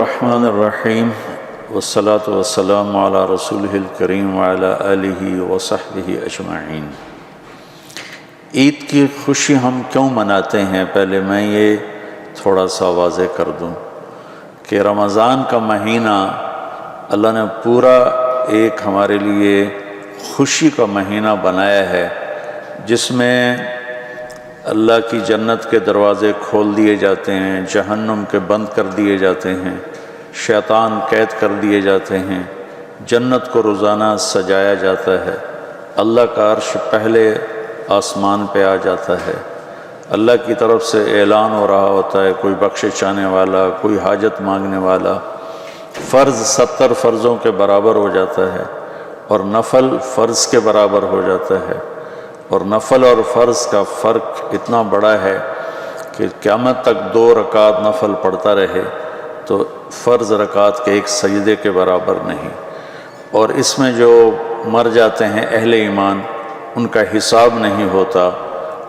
الرحمن الرحیم والصلاة والسلام علی رسولہ الکریم وعلی آلہ وصحبہ اجمعین۔ عید کی خوشی ہم کیوں مناتے ہیں؟ پہلے میں یہ تھوڑا سا واضح کر دوں کہ رمضان کا مہینہ اللہ نے پورا ایک ہمارے لیے خوشی کا مہینہ بنایا ہے، جس میں اللہ کی جنت کے دروازے کھول دیے جاتے ہیں، جہنم کے بند کر دیے جاتے ہیں، شیطان قید کر دیے جاتے ہیں، جنت کو روزانہ سجایا جاتا ہے، اللہ کا عرش پہلے آسمان پہ آ جاتا ہے، اللہ کی طرف سے اعلان ہو رہا ہوتا ہے، کوئی بخشش چاہنے والا، کوئی حاجت مانگنے والا، فرض 70 فرضوں کے برابر ہو جاتا ہے اور نفل فرض کے برابر ہو جاتا ہے، اور نفل اور فرض کا فرق اتنا بڑا ہے کہ قیامت تک 2 رکعت نفل پڑھتا رہے تو فرض رکعت کے ایک سجدے کے برابر نہیں۔ اور اس میں جو مر جاتے ہیں اہل ایمان، ان کا حساب نہیں ہوتا،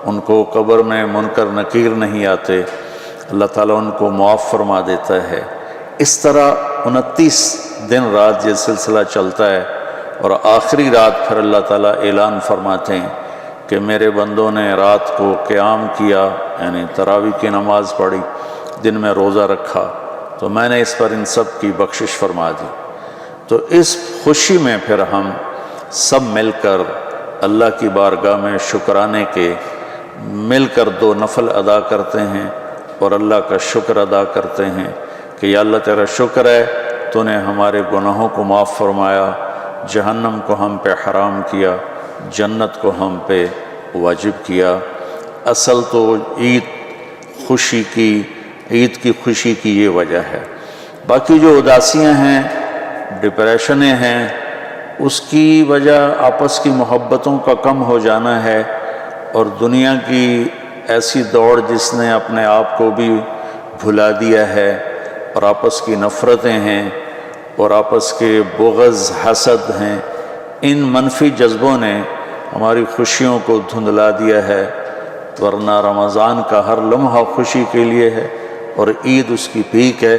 ان کو قبر میں منکر نکیر نہیں آتے، اللہ تعالیٰ ان کو معاف فرما دیتا ہے۔ اس طرح 29 دن رات یہ سلسلہ چلتا ہے، اور آخری رات پھر اللہ تعالیٰ اعلان فرماتے ہیں کہ میرے بندوں نے رات کو قیام کیا، یعنی تراویح کی نماز پڑھی، دن میں روزہ رکھا، تو میں نے اس پر ان سب کی بخشش فرما دی۔ تو اس خوشی میں پھر ہم سب مل کر اللہ کی بارگاہ میں شکرانے کے مل کر 2 نفل ادا کرتے ہیں اور اللہ کا شکر ادا کرتے ہیں کہ یا اللہ تیرا شکر ہے، تو نے ہمارے گناہوں کو معاف فرمایا، جہنم کو ہم پہ حرام کیا، جنت کو ہم پہ واجب کیا۔ اصل تو عید کی خوشی کی یہ وجہ ہے۔ باقی جو اداسیاں ہیں، ڈپریشنیں ہیں، اس کی وجہ آپس کی محبتوں کا کم ہو جانا ہے، اور دنیا کی ایسی دوڑ جس نے اپنے آپ کو بھی بھلا دیا ہے، اور آپس کی نفرتیں ہیں اور آپس کے بغض حسد ہیں، ان منفی جذبوں نے ہماری خوشیوں کو دھندلا دیا ہے، ورنہ رمضان کا ہر لمحہ خوشی کے لیے ہے، اور عید اس کی پیک ہے،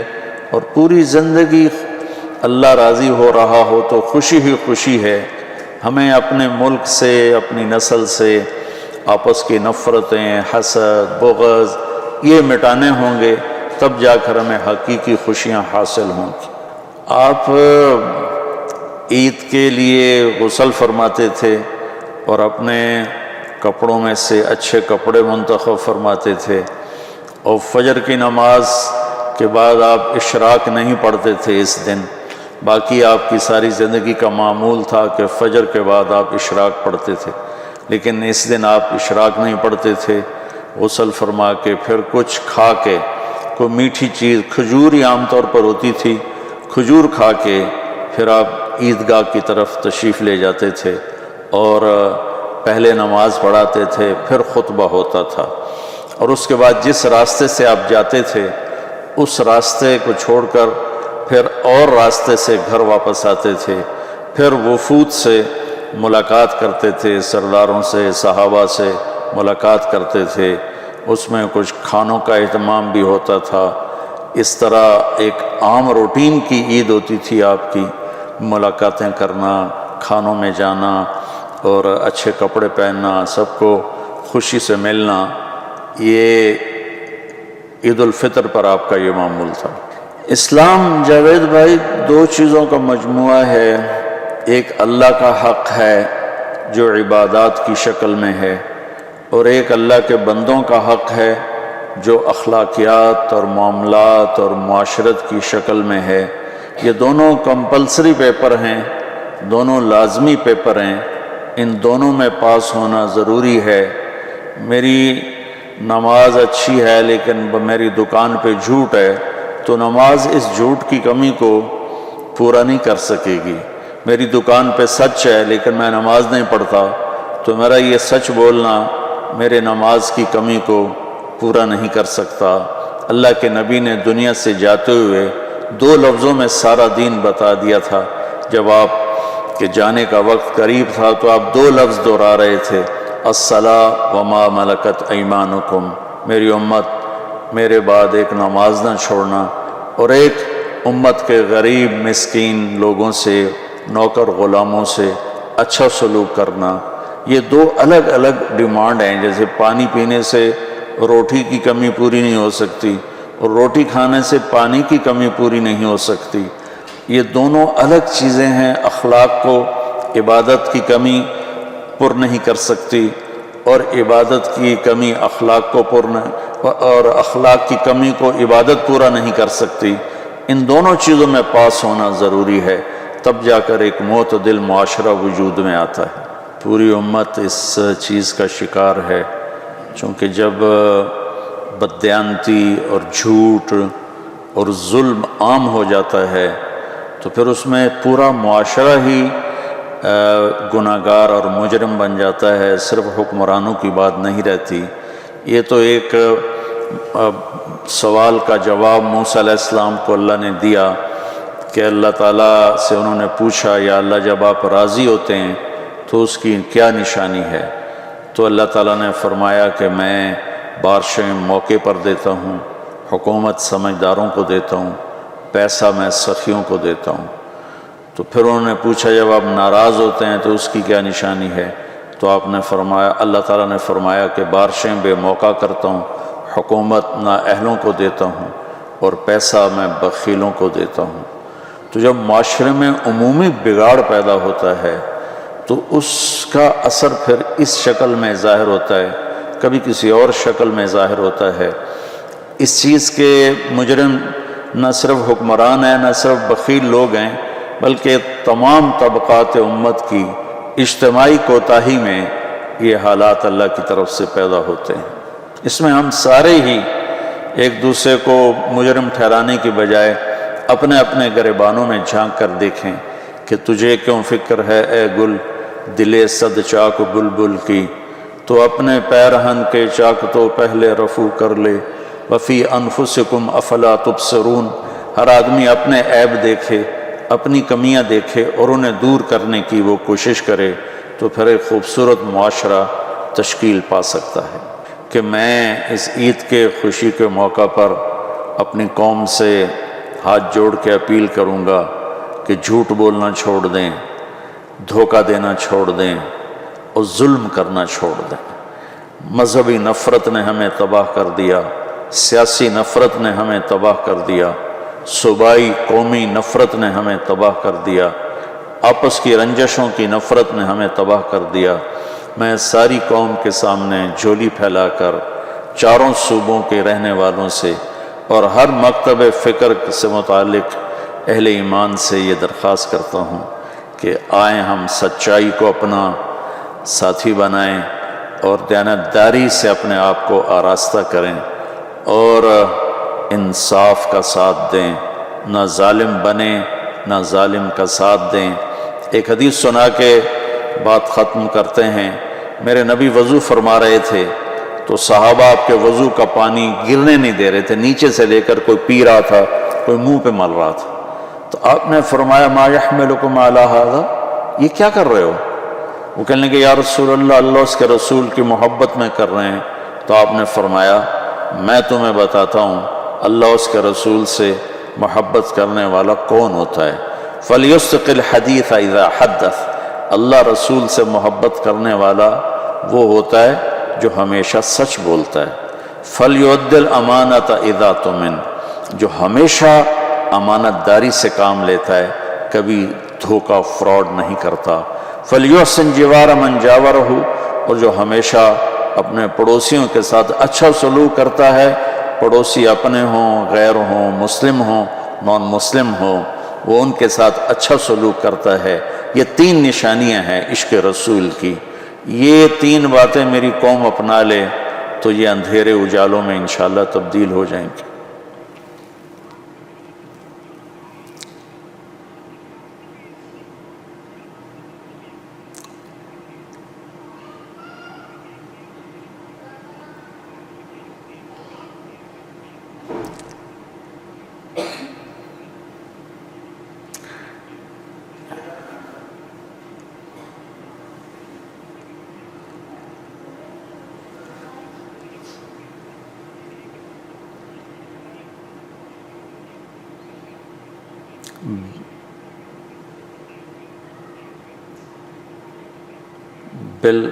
اور پوری زندگی اللہ راضی ہو رہا ہو تو خوشی ہی خوشی ہے۔ ہمیں اپنے ملک سے، اپنی نسل سے آپس کی نفرتیں، حسد، بغض یہ مٹانے ہوں گے، تب جا کر ہمیں حقیقی خوشیاں حاصل ہوں گی۔ آپ عید کے لیے غسل فرماتے تھے اور اپنے کپڑوں میں سے اچھے کپڑے منتخب فرماتے تھے، اور فجر کی نماز کے بعد آپ اشراق نہیں پڑھتے تھے اس دن۔ باقی آپ کی ساری زندگی کا معمول تھا کہ فجر کے بعد آپ اشراق پڑھتے تھے، لیکن اس دن آپ اشراق نہیں پڑھتے تھے۔ غسل فرما کے پھر کچھ کھا کے، کوئی میٹھی چیز، کھجور ہی عام طور پر ہوتی تھی، کھجور کھا کے پھر آپ عیدگاہ کی طرف تشریف لے جاتے تھے، اور پہلے نماز پڑھاتے تھے، پھر خطبہ ہوتا تھا، اور اس کے بعد جس راستے سے آپ جاتے تھے اس راستے کو چھوڑ کر پھر اور راستے سے گھر واپس آتے تھے، پھر وفود سے ملاقات کرتے تھے، سرداروں سے، صحابہ سے ملاقات کرتے تھے، اس میں کچھ کھانوں کا اہتمام بھی ہوتا تھا۔ اس طرح ایک عام روٹین کی عید ہوتی تھی آپ کی، ملاقاتیں کرنا، کھانوں میں جانا اور اچھے کپڑے پہننا، سب کو خوشی سے ملنا۔ یہ عید الفطر پر آپ کا یہ معمول تھا۔ اسلام جاوید بھائی 2 چیزوں کا مجموعہ ہے، ایک اللہ کا حق ہے جو عبادات کی شکل میں ہے، اور ایک اللہ کے بندوں کا حق ہے جو اخلاقیات اور معاملات اور معاشرت کی شکل میں ہے۔ یہ دونوں کمپلسری پیپر ہیں، دونوں لازمی پیپر ہیں، ان دونوں میں پاس ہونا ضروری ہے۔ میری نماز اچھی ہے لیکن میری دکان پہ جھوٹ ہے، تو نماز اس جھوٹ کی کمی کو پورا نہیں کر سکے گی۔ میری دکان پہ سچ ہے لیکن میں نماز نہیں پڑھتا، تو میرا یہ سچ بولنا میرے نماز کی کمی کو پورا نہیں کر سکتا۔ اللہ کے نبی نے دنیا سے جاتے ہوئے 2 لفظوں میں سارا دین بتا دیا تھا۔ جب آپ کے جانے کا وقت قریب تھا تو آپ 2 لفظ دہرا رہے تھے، الصلاۃ وما ملکت ایمانکم، میری امت میرے بعد ایک نماز نہ چھوڑنا، اور ایک امت کے غریب مسکین لوگوں سے، نوکر غلاموں سے اچھا سلوک کرنا، یہ دو الگ الگ ڈیمانڈ ہیں۔ جیسے پانی پینے سے روٹی کی کمی پوری نہیں ہو سکتی اور روٹی کھانے سے پانی کی کمی پوری نہیں ہو سکتی، یہ دونوں الگ چیزیں ہیں۔ اخلاق کو عبادت کی کمی پر نہیں کر سکتی، اور عبادت کی کمی اخلاق کو اور اخلاق کی کمی کو عبادت پورا نہیں کر سکتی۔ ان دونوں چیزوں میں پاس ہونا ضروری ہے، تب جا کر ایک معتدل معاشرہ وجود میں آتا ہے۔ پوری امت اس چیز کا شکار ہے، چونکہ جب بددیانتی اور جھوٹ اور ظلم عام ہو جاتا ہے تو پھر اس میں پورا معاشرہ ہی گناہگار اور مجرم بن جاتا ہے، صرف حکمرانوں کی بات نہیں رہتی۔ یہ تو ایک سوال کا جواب موسیٰ علیہ السلام کو اللہ نے دیا کہ اللہ تعالیٰ سے انہوں نے پوچھا، یا اللہ جب آپ راضی ہوتے ہیں تو اس کی کیا نشانی ہے؟ تو اللہ تعالیٰ نے فرمایا کہ میں بارشیں موقع پر دیتا ہوں، حکومت سمجھداروں کو دیتا ہوں، پیسہ میں سخیوں کو دیتا ہوں۔ تو پھر انہوں نے پوچھا جب آپ ناراض ہوتے ہیں تو اس کی کیا نشانی ہے؟ تو آپ نے فرمایا، اللہ تعالیٰ نے فرمایا کہ بارشیں بے موقع کرتا ہوں، حکومت نااہلوں کو دیتا ہوں، اور پیسہ میں بخیلوں کو دیتا ہوں۔ تو جب معاشرے میں عمومی بگاڑ پیدا ہوتا ہے تو اس کا اثر پھر اس شکل میں ظاہر ہوتا ہے، کبھی کسی اور شکل میں ظاہر ہوتا ہے۔ اس چیز کے مجرم نہ صرف حکمران ہیں، نہ صرف بخیل لوگ ہیں، بلکہ تمام طبقات امت کی اجتماعی کوتاہی میں یہ حالات اللہ کی طرف سے پیدا ہوتے ہیں۔ اس میں ہم سارے ہی ایک دوسرے کو مجرم ٹھہرانے کی بجائے اپنے اپنے گریبانوں میں جھانک کر دیکھیں کہ تجھے کیوں فکر ہے اے گل دلے صد چاک بلبل کی، تو اپنے پیرہن کے چاک تو پہلے رفو کر لے، وفی انفسکم افلا تبصرون۔ ہر آدمی اپنے عیب دیکھے، اپنی کمیاں دیکھے اور انہیں دور کرنے کی وہ کوشش کرے، تو پھر ایک خوبصورت معاشرہ تشکیل پا سکتا ہے۔ کہ میں اس عید کے خوشی کے موقع پر اپنی قوم سے ہاتھ جوڑ کے اپیل کروں گا کہ جھوٹ بولنا چھوڑ دیں، دھوکہ دینا چھوڑ دیں اور ظلم کرنا چھوڑ دیں۔ مذہبی نفرت نے ہمیں تباہ کر دیا، سیاسی نفرت نے ہمیں تباہ کر دیا، صوبائی قومی نفرت نے ہمیں تباہ کر دیا، آپس کی رنجشوں کی نفرت نے ہمیں تباہ کر دیا۔ میں ساری قوم کے سامنے جھولی پھیلا کر چاروں صوبوں کے رہنے والوں سے اور ہر مکتب فکر سے متعلق اہل ایمان سے یہ درخواست کرتا ہوں کہ آئیں ہم سچائی کو اپنا ساتھی بنائیں اور دیانتداری سے اپنے آپ کو آراستہ کریں اور انصاف کا ساتھ دیں، نہ ظالم بنیں نہ ظالم کا ساتھ دیں۔ ایک حدیث سنا کے بات ختم کرتے ہیں۔ میرے نبی وضو فرما رہے تھے تو صحابہ آپ کے وضو کا پانی گرنے نہیں دے رہے تھے، نیچے سے لے کر کوئی پی رہا تھا، کوئی منہ پہ مل رہا تھا۔ تو آپ نے فرمایا ما یحملکم علی ھذا، یہ کیا کر رہے ہو؟ وہ کہنے لگے یا رسول اللہ، اللہ اس کے رسول کی محبت میں کر رہے ہیں۔ تو آپ نے فرمایا میں تمہیں بتاتا ہوں اللہ اس کے رسول سے محبت کرنے والا کون ہوتا ہے۔ فَلْيُصْدِقِ الْحَدِيثَ إِذَا حَدَّثَ، اللہ رسول سے محبت کرنے والا وہ ہوتا ہے جو ہمیشہ سچ بولتا ہے۔ فَلْيُؤَدِّ الْأَمَانَةَ إِذَا تُؤْمِنَ، جو ہمیشہ امانت داری سے کام لیتا ہے، کبھی دھوکہ فراڈ نہیں کرتا۔ فَلْيُحْسِنْ جِوَارَ مَنْ جَاوَرَهُ، اور جو ہمیشہ اپنے پڑوسیوں کے ساتھ اچھا سلوک کرتا ہے، پڑوسی اپنے ہوں، غیر ہوں، مسلم ہوں، نان مسلم ہوں، وہ ان کے ساتھ اچھا سلوک کرتا ہے۔ یہ تین نشانیاں ہیں عشق رسول کی۔ یہ تین باتیں میری قوم اپنا لے تو یہ اندھیرے اجالوں میں انشاءاللہ تبدیل ہو جائیں گے۔ بل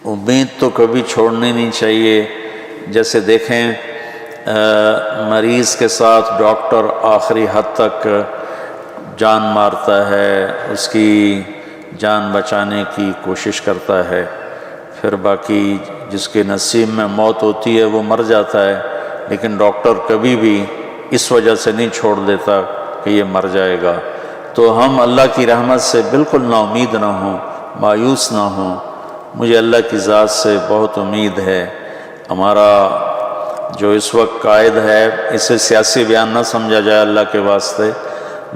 امید تو کبھی چھوڑنی نہیں چاہیے. جیسے دیکھیں مریض کے ساتھ ڈاکٹر آخری حد تک جان مارتا ہے، اس کی جان بچانے کی کوشش کرتا ہے، پھر باقی جس کے نصیب میں موت ہوتی ہے وہ مر جاتا ہے، لیکن ڈاکٹر کبھی بھی اس وجہ سے نہیں چھوڑ دیتا کہ یہ مر جائے گا. تو ہم اللہ کی رحمت سے بالکل نا امید نہ ہوں، مایوس نہ ہوں. مجھے اللہ کی ذات سے بہت امید ہے. ہمارا جو اس وقت قائد ہے، اسے سیاسی بیان نہ سمجھا جائے اللہ کے واسطے.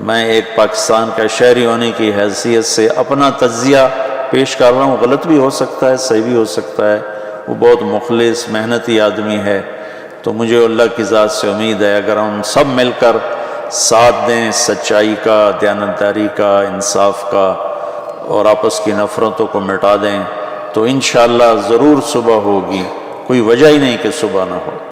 میں ایک پاکستان کا شہری ہونے کی حیثیت سے اپنا تجزیہ پیش کر رہا ہوں. غلط بھی ہو سکتا ہے، صحیح بھی ہو سکتا ہے. وہ بہت مخلص محنتی آدمی ہے. تو مجھے اللہ کی ذات سے امید ہے اگر ہم سب مل کر ساتھ دیں سچائی کا، دیانتداری کا، انصاف کا، اور آپس کی نفرتوں کو مٹا دیں، تو انشاءاللہ ضرور صبح ہوگی. کوئی وجہ ہی نہیں کہ صبح نہ ہو.